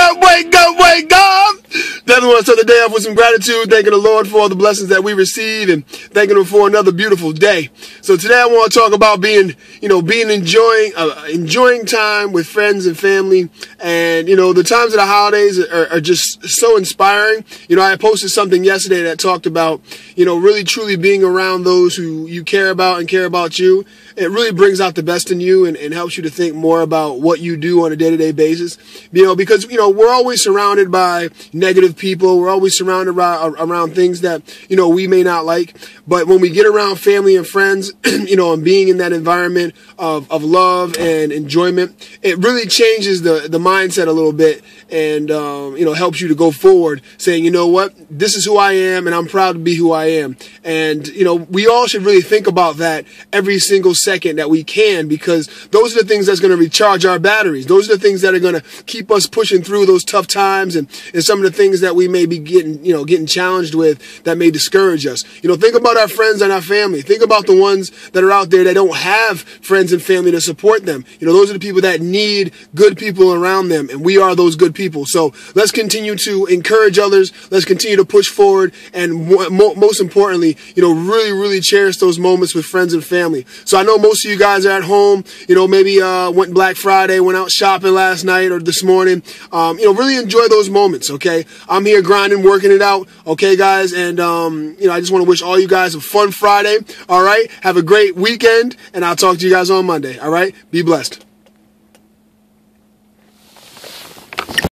up, wake up, wake up. Definitely want to start the day off with some gratitude, thanking the Lord for all the blessings that we receive and thanking Him for another beautiful day. So today I want to talk about enjoying time with friends and family. And, the times of the holidays are just so inspiring. I posted something yesterday that talked about, really truly being around those who you care about and care about you. It really brings out the best in you and helps you to think more about what you do on a day-to-day basis. Because, we're always surrounded by negative people. We're always surrounded around things that, we may not like. But when we get around family and friends, and being in that environment of love and enjoyment, it really changes the mindset a little bit and, helps you to go forward saying, you know what, this is who I am and I'm proud to be who I am. And, we all should really think about that every single second that we can, because those are the things that's going to recharge our batteries. Those are the things that are going to keep us pushing through those tough times and some of the things that we may be getting challenged with that may discourage us. Think about our friends and our family. Think about the ones that are out there that don't have friends and family to support them. Those are the people that need good people around them, and we are those good people. So let's continue to encourage others. Let's continue to push forward, and most importantly, really, really cherish those moments with friends and family. So I know most of you guys are at home, maybe went Black Friday, went out shopping last night or this morning. Really enjoy those moments, okay? I'm here grinding, working it out, okay, guys? And, I just want to wish all you guys a fun Friday, all right? Have a great weekend, and I'll talk to you guys on Monday, all right? Be blessed.